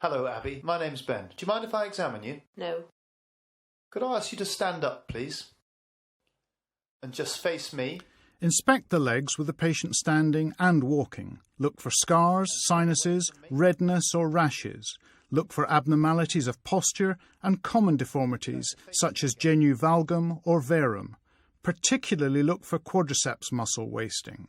Hello, Abby. My name's Ben. Do you mind if I examine you? No. Could I ask you to stand up, please? And just face me. Inspect the legs with the patient standing and walking. Look for scars, sinuses, redness or rashes. Look for abnormalities of posture and common deformities such as genou valgum or verum. Particularly look for quadriceps muscle wasting.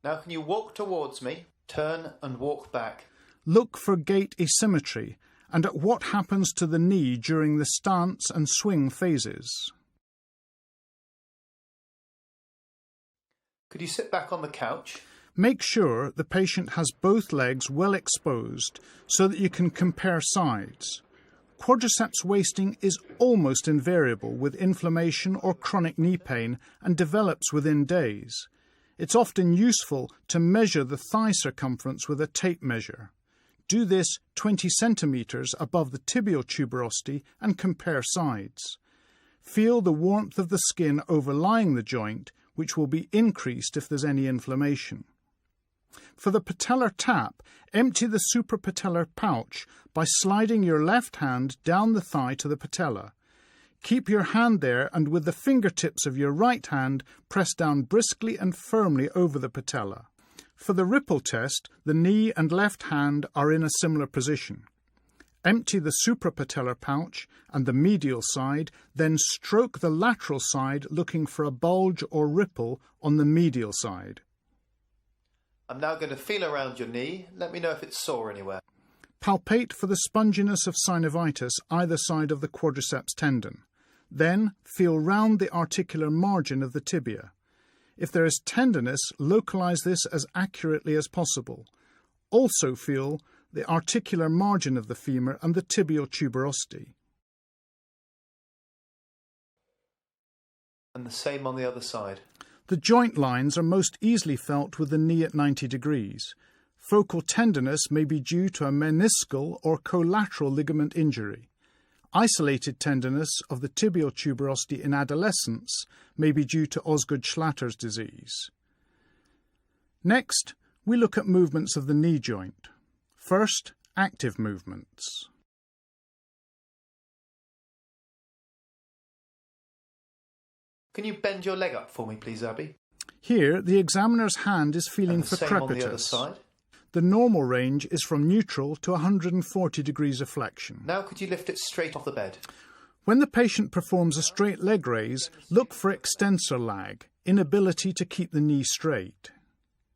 Now can you walk towards me, turn and walk back? Look for gait asymmetry and at what happens to the knee during the stance and swing phases. Could you sit back on the couch? Make sure the patient has both legs well exposed so that you can compare sides. Quadriceps wasting is almost invariable with inflammation or chronic knee pain and develops within days. It's often useful to measure the thigh circumference with a tape measure. Do this 20 centimetres above the tibial tuberosity and compare sides. Feel the warmth of the skin overlying the joint, which will be increased if there's any inflammation. For the patellar tap, empty the suprapatellar pouch by sliding your left hand down the thigh to the patella. Keep your hand there and with the fingertips of your right hand press down briskly and firmly over the patella. For the ripple test, the knee and left hand are in a similar position. Empty the suprapatellar pouch and the medial side, then stroke the lateral side looking for a bulge or ripple on the medial side. I'm now going to feel around your knee. Let me know if it's sore anywhere. Palpate for the sponginess of synovitis either side of the quadriceps tendon. Then feel round the articular margin of the tibia. If there is tenderness, localize this as accurately as possible. Also feel the articular margin of the femur and the tibial tuberosity. And the same on the other side. The joint lines are most easily felt with the knee at 90 degrees. Focal tenderness may be due to a meniscal or collateral ligament injury. Isolated tenderness of the tibial tuberosity in adolescence may be due to Osgood-Schlatter's disease. Next, we look at movements of the knee joint. First, active movements. Can you bend your leg up for me, please, Abby? Here, the examiner's hand is feeling for same crepitus. On the other side. The normal range is from neutral to 140 degrees of flexion. Now could you lift it straight off the bed? When the patient performs a straight leg raise, look for extensor lag, inability to keep the knee straight.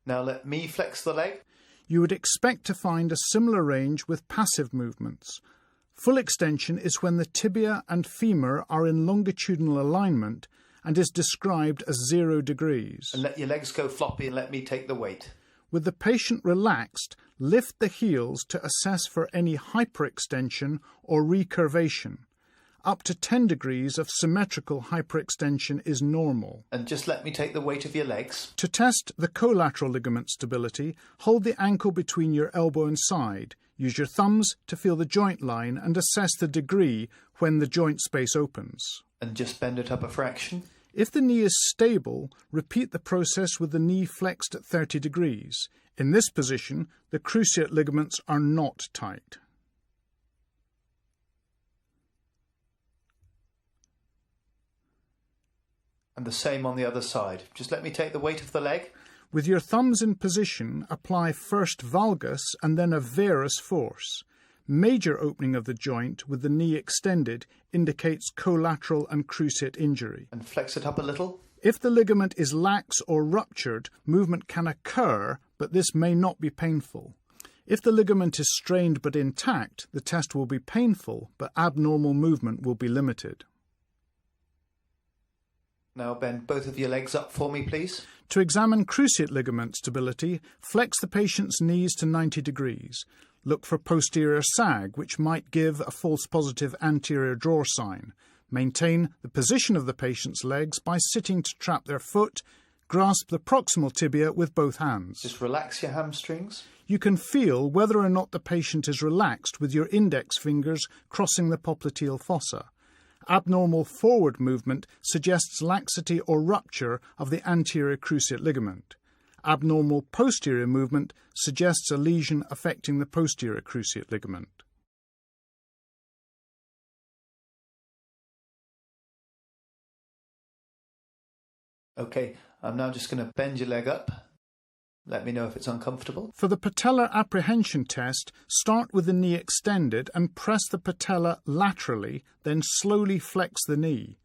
Now let me flex the leg. You would expect to find a similar range with passive movements. Full extension is when the tibia and femur are in longitudinal alignment and is described as 0 degrees. And let your legs go floppy and let me take the weight. With the patient relaxed, lift the heels to assess for any hyperextension or recurvation. Up to 10 degrees of symmetrical hyperextension is normal. And just let me take the weight of your legs. To test the collateral ligament stability, hold the ankle between your elbow and side. Use your thumbs to feel the joint line and assess the degree when the joint space opens. And just bend it up a fraction. If the knee is stable, repeat the process with the knee flexed at 30 degrees. In this position, the cruciate ligaments are not tight. And the same on the other side. Just let me take the weight of the leg. With your thumbs in position, apply first valgus and then a varus force. Major opening of the joint with the knee extended indicates collateral and cruciate injury. And flex it up a little. If the ligament is lax or ruptured, movement can occur, but this may not be painful. If the ligament is strained but intact, the test will be painful, but abnormal movement will be limited. Now bend both of your legs up for me, please. To examine cruciate ligament stability, flex the patient's knees to 90 degrees. Look for posterior sag, which might give a false positive anterior drawer sign. Maintain the position of the patient's legs by sitting to trap their foot. Grasp the proximal tibia with both hands. Just relax your hamstrings. You can feel whether or not the patient is relaxed with your index fingers crossing the popliteal fossa. Abnormal forward movement suggests laxity or rupture of the anterior cruciate ligament. Abnormal posterior movement suggests a lesion affecting the posterior cruciate ligament. Okay, I'm now just going to bend your leg up. Let me know if it's uncomfortable. For the patellar apprehension test, start with the knee extended and press the patella laterally, then slowly flex the knee.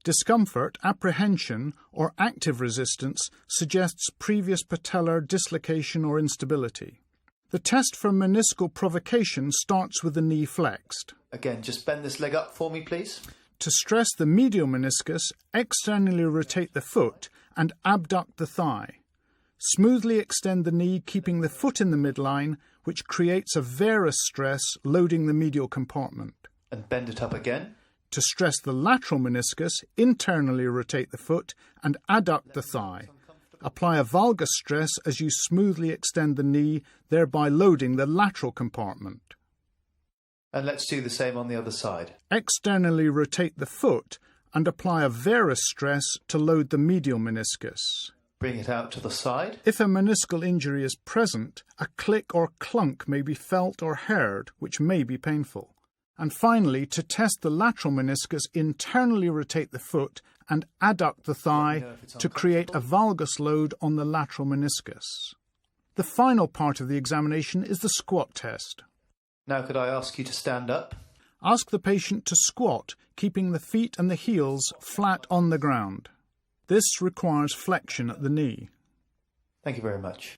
Discomfort, apprehension, or active resistance suggests previous patellar dislocation or instability. The test for meniscal provocation starts with the knee flexed. Again, just bend this leg up for me, please. To stress the medial meniscus, externally rotate the foot and abduct the thigh. Smoothly extend the knee, keeping the foot in the midline, which creates a varus stress loading the medial compartment. And bend it up again. To stress the lateral meniscus, internally rotate the foot and adduct the thigh. Apply a valgus stress as you smoothly extend the knee, thereby loading the lateral compartment. And let's do the same on the other side. Externally rotate the foot and apply a varus stress to load the medial meniscus. Bring it out to the side. If a meniscal injury is present, a click or clunk may be felt or heard, which may be painful. And finally, to test the lateral meniscus, internally rotate the foot and adduct the thigh to create a valgus load on the lateral meniscus. The final part of the examination is the squat test. Now could I ask you to stand up? Ask the patient to squat, keeping the feet and the heels flat on the ground. This requires flexion at the knee. Thank you very much.